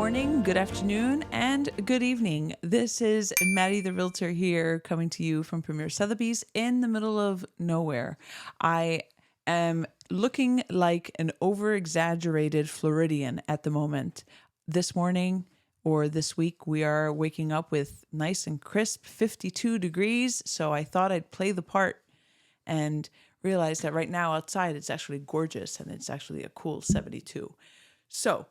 morning, good afternoon, and good evening. This is Maddy the Realtor here, coming to you from Premier Sotheby's in the middle of nowhere. I am looking like an over-exaggerated Floridian at the moment. This morning or this week, we are waking up with nice and crisp 52 degrees, so I thought I'd play the part and realize that right now outside it's actually gorgeous and it's actually a cool 72. So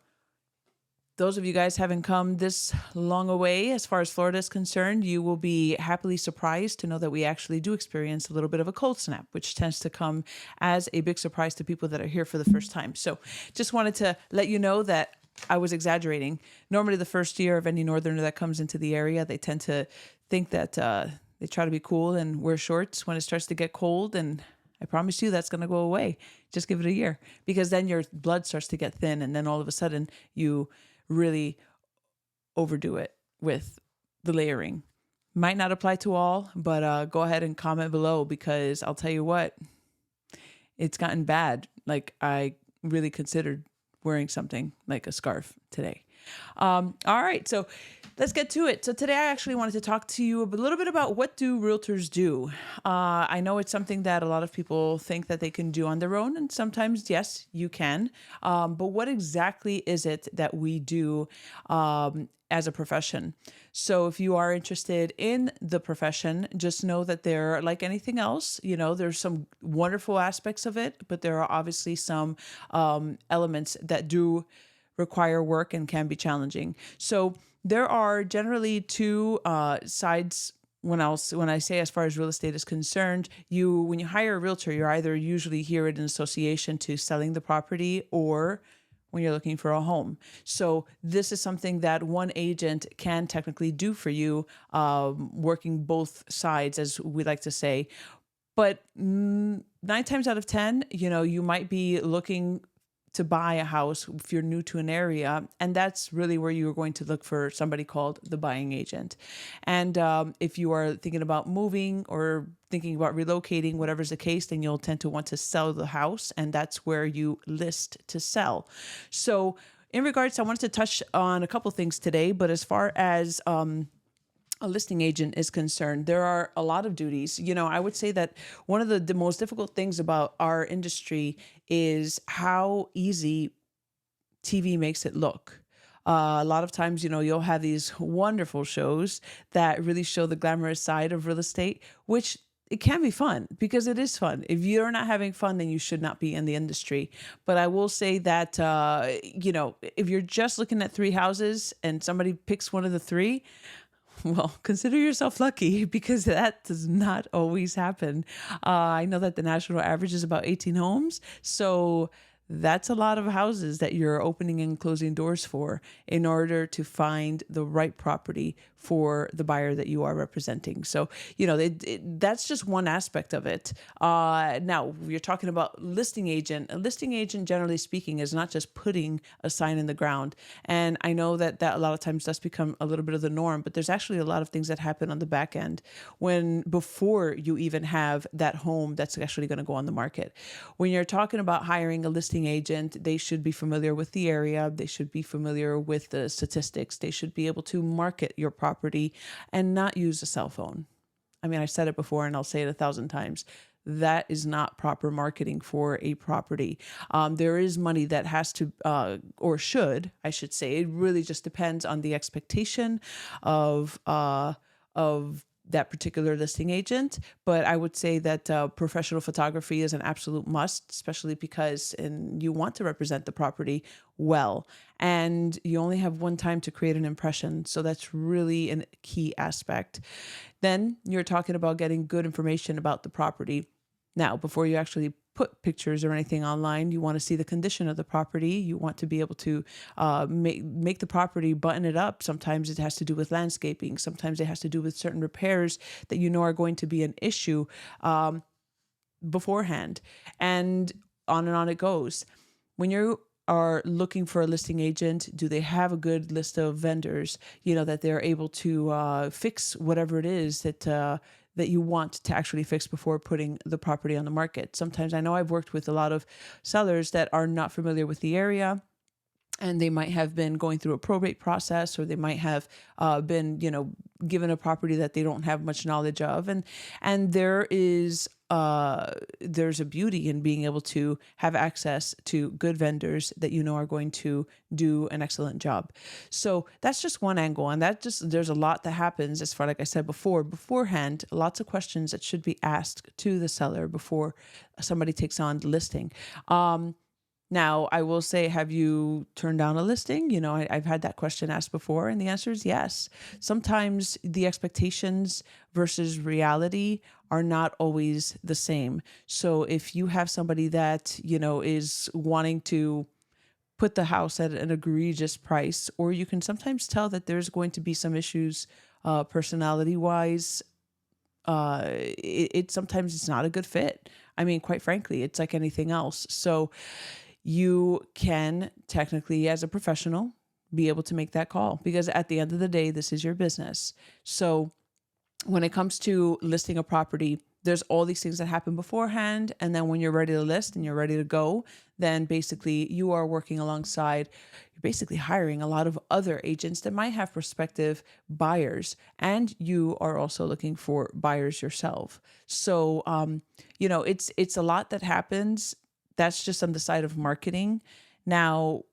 those of you guys haven't come this long away as far as Florida is concerned, you will be happily surprised to know that we actually do experience a little bit of a cold snap, which tends to come as a big surprise to people that are here for the first time. So just wanted to let you know that I was exaggerating. Normally the first year of any northerner that comes into the area, they tend to think that they try to be cool and wear shorts when it starts to get cold, and I promise you that's going to go away. Just give it a year, because then your blood starts to get thin, and then all of a sudden you really overdo it with the layering. Might not apply to all, but go ahead and comment below, because I'll tell you what, it's gotten bad. Like, I really considered wearing something like a scarf today. All right, so let's get to it. So today I actually wanted to talk to you a little bit about what do realtors do. I know it's something that a lot of people think that they can do on their own, and sometimes, yes, you can. But what exactly is it that we do as a profession? So if you are interested in the profession, just know that there, like anything else, there's some wonderful aspects of it, but there are obviously some elements that do require work and can be challenging. So there are generally two sides. When I say as far as real estate is concerned, when you hire a realtor, you're either usually here in association to selling the property, or when you're looking for a home. So this is something that one agent can technically do for you, working both sides, as we like to say. But 9 times out of 10, you might be looking to buy a house if you're new to an area, and that's really where you're going to look for somebody called the buying agent. And if you are thinking about moving or thinking about relocating, whatever's the case, then you'll tend to want to sell the house, and that's where you list to sell. So in regards, I wanted to touch on a couple things today, but as far as a listing agent is concerned, there are a lot of duties. I would say that one of the most difficult things about our industry is how easy TV makes it look. A lot of times, you'll have these wonderful shows that really show the glamorous side of real estate, which it can be fun, because it is fun. If you're not having fun, then you should not be in the industry. But I will say that, if you're just looking at 3 houses and somebody picks one of the 3, well, consider yourself lucky, because that does not always happen. I know that the national average is about 18 homes. So that's a lot of houses that you're opening and closing doors for in order to find the right property for the buyer that you are representing. So, that's just one aspect of it. Now, you're talking about listing agent. A listing agent, generally speaking, is not just putting a sign in the ground. And I know that a lot of times does become a little bit of the norm, but there's actually a lot of things that happen on the back end before you even have that home that's actually going to go on the market. When you're talking about hiring a listing agent, they should be familiar with the area. They should be familiar with the statistics. They should be able to market your property and not use a cell phone. I mean, I've said it before and I'll say it 1,000 times. That is not proper marketing for a property. There is money that has to, or should, I should say, it really just depends on the expectation of that particular listing agent. But I would say that professional photography is an absolute must, especially because you want to represent the property well, and you only have one time to create an impression. So that's really a key aspect. Then you're talking about getting good information about the property. Now, before you actually put pictures or anything online, you want to see the condition of the property. You want to be able to make the property, button it up. Sometimes it has to do with landscaping. Sometimes it has to do with certain repairs that are going to be an issue beforehand. And on it goes. When you are looking for a listing agent, do they have a good list of vendors, that they're able to fix whatever it is that you want to actually fix before putting the property on the market? Sometimes I know I've worked with a lot of sellers that are not familiar with the area, and they might have been going through a probate process, or they might have been, given a property that they don't have much knowledge of, and there's a beauty in being able to have access to good vendors that are going to do an excellent job. So that's just one angle, and there's a lot that happens as far, like I said beforehand, lots of questions that should be asked to the seller before somebody takes on the listing. Now, I will say, have you turned down a listing? I've had that question asked before, and the answer is yes. Sometimes the expectations versus reality are not always the same. So if you have somebody that, is wanting to put the house at an egregious price, or you can sometimes tell that there's going to be some issues personality wise, it sometimes it's not a good fit. I mean, quite frankly, it's like anything else. So you can technically, as a professional, be able to make that call, because at the end of the day, this is your business. So when it comes to listing a property, there's all these things that happen beforehand. And then when you're ready to list and you're ready to go, then basically you are working alongside, you're basically hiring a lot of other agents that might have prospective buyers. And you are also looking for buyers yourself. So, it's a lot that happens. That's just on the side of marketing. Now,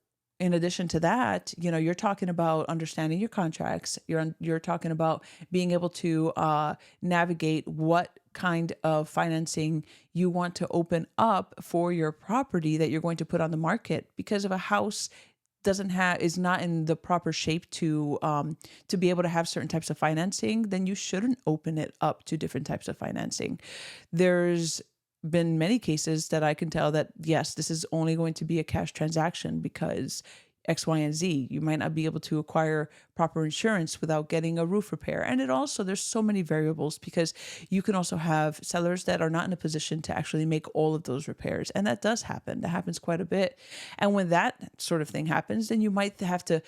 in addition to that, you're talking about understanding your contracts. You're talking about being able to navigate what kind of financing you want to open up for your property that you're going to put on the market. Because if a house is not in the proper shape to be able to have certain types of financing, then you shouldn't open it up to different types of financing. There's been many cases that I can tell that, yes, this is only going to be a cash transaction because X, Y, and Z. You might not be able to acquire proper insurance without getting a roof repair. And there's so many variables, because you can also have sellers that are not in a position to actually make all of those repairs. And that does happen. That happens quite a bit. And when that sort of thing happens, then you might have to,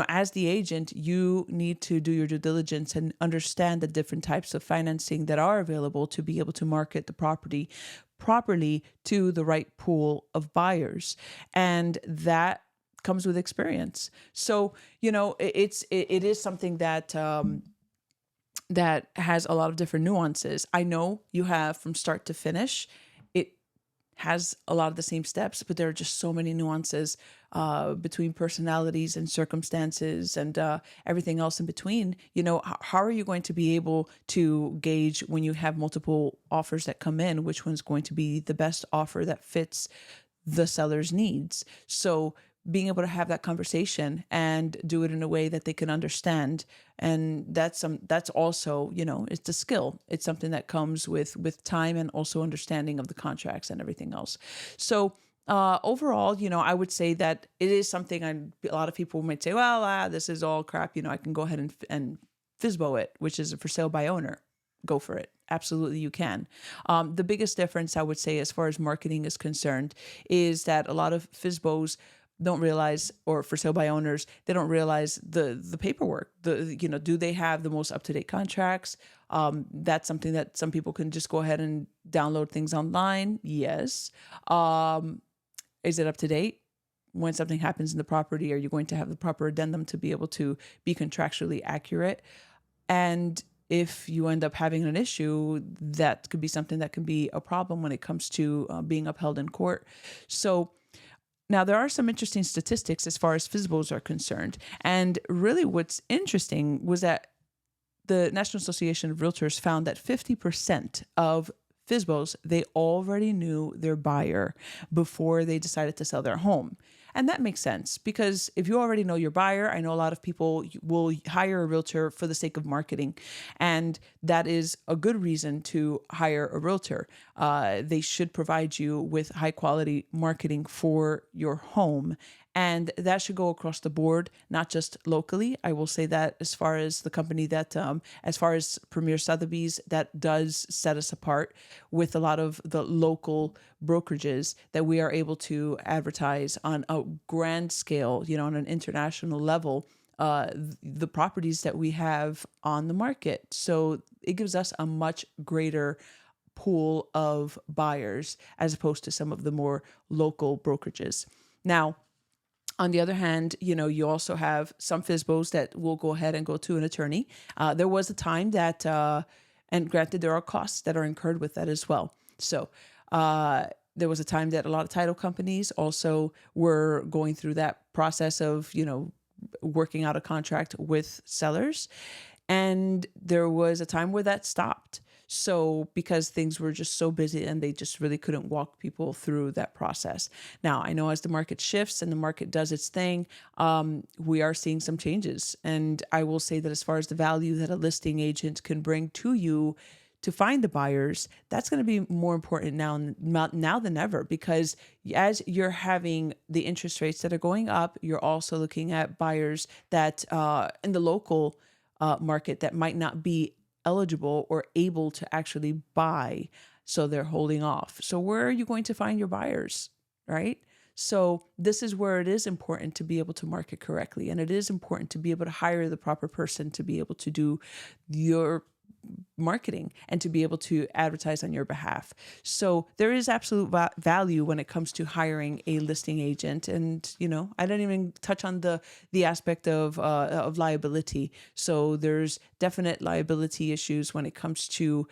as the agent, you need to do your due diligence and understand the different types of financing that are available to be able to market the property properly to the right pool of buyers. And that comes with experience. So, it is something that that has a lot of different nuances. I know you have from start to finish, it has a lot of the same steps, but there are just so many nuances between personalities and circumstances and everything else in between. How are you going to be able to gauge when you have multiple offers that come in, which one's going to be the best offer that fits the seller's needs? So being able to have that conversation and do it in a way that they can understand. And that's also, it's a skill. It's something that comes with time and also understanding of the contracts and everything else. So overall, I would say that it is something a lot of people might say, well, this is all crap. I can go ahead and FSBO it, which is a for sale by owner. Go for it. Absolutely, you can. The biggest difference, I would say, as far as marketing is concerned, is that a lot of FSBOs don't realize, or for sale by owners, they don't realize the paperwork. Do they have the most up-to-date contracts? That's something that some people can just go ahead and download things online. Yes. Is it up to date? When something happens in the property, are you going to have the proper addendum to be able to be contractually accurate? And if you end up having an issue, that could be something that can be a problem when it comes to being upheld in court. So now, there are some interesting statistics as far as FSBOs are concerned. And really what's interesting was that the National Association of Realtors found that 50% of FSBOs, they already knew their buyer before they decided to sell their home. And that makes sense, because if you already know your buyer, I know a lot of people will hire a realtor for the sake of marketing. And that is a good reason to hire a realtor. They should provide you with high quality marketing for your home. And that should go across the board, not just locally. I will say that as far as the company that, as far as Premier Sotheby's, that does set us apart with a lot of the local brokerages, that we are able to advertise on a grand scale, on an international level, the properties that we have on the market. So it gives us a much greater pool of buyers as opposed to some of the more local brokerages. Now, On the other hand, you also have some FSBOs that will go ahead and go to an attorney. There was a time that, and granted, there are costs that are incurred with that as well. So there was a time that a lot of title companies also were going through that process of, working out a contract with sellers. And there was a time where that stopped. So because things were just so busy and they just really couldn't walk people through that process. Now, I know as the market shifts and the market does its thing, we are seeing some changes. And I will say that as far as the value that a listing agent can bring to you to find the buyers, that's going to be more important now than ever, because as you're having the interest rates that are going up, you're also looking at buyers that in the local market that might not be eligible or able to actually buy. So they're holding off. So where are you going to find your buyers, right? So this is where it is important to be able to market correctly. And it is important to be able to hire the proper person to be able to do your marketing and to be able to advertise on your behalf. So there is absolute value when it comes to hiring a listing agent. And, I didn't even touch on the aspect of liability. So there's definite liability issues when it comes to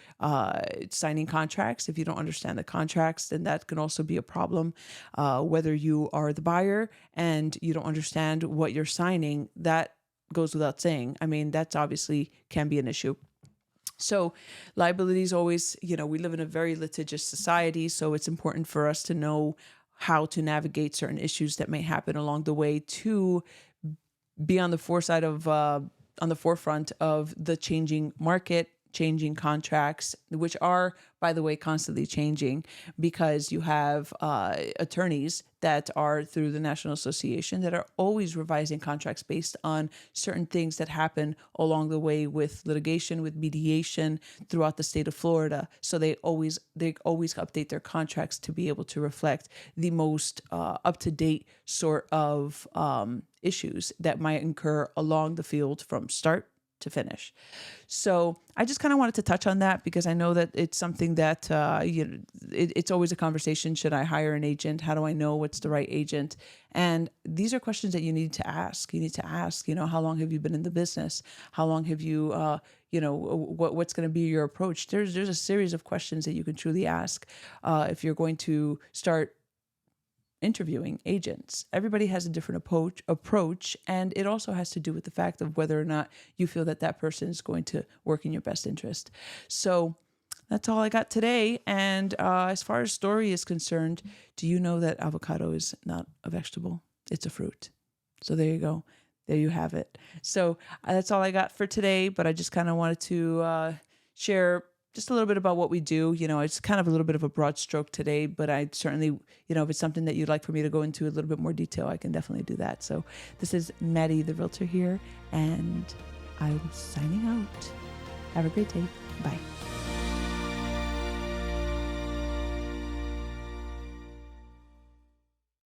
signing contracts. If you don't understand the contracts, then that can also be a problem. Whether you are the buyer and you don't understand what you're signing, that goes without saying. I mean, that's obviously can be an issue. So liability is always, we live in a very litigious society, so it's important for us to know how to navigate certain issues that may happen along the way to be on the forefront of the changing market, changing contracts, which are, by the way, constantly changing, because you have attorneys that are through the National Association that are always revising contracts based on certain things that happen along the way with litigation, with mediation throughout the state of Florida. So they always update their contracts to be able to reflect the most up-to-date sort of issues that might incur along the field from start to finish. So I just kind of wanted to touch on that because I know that it's something that it's always a conversation. Should I hire an agent? How do I know what's the right agent? And these are questions that you need to ask. You need to ask, how long have you been in the business? How long have you, what's going to be your approach? There's a series of questions that you can truly ask if you're going to start interviewing agents. Everybody has a different approach, and it also has to do with the fact of whether or not you feel that that person is going to work in your best interest. So that's all I got today. And as far as story is concerned, do you know that avocado is not a vegetable? It's a fruit. So there you go. There you have it. So that's all I got for today, but I just kind of wanted to share just a little bit about what we do. It's kind of a little bit of a broad stroke today, but I certainly, if it's something that you'd like for me to go into a little bit more detail, I can definitely do that. So this is Maddy the Realtor here, and I'm signing out. Have a great day. Bye.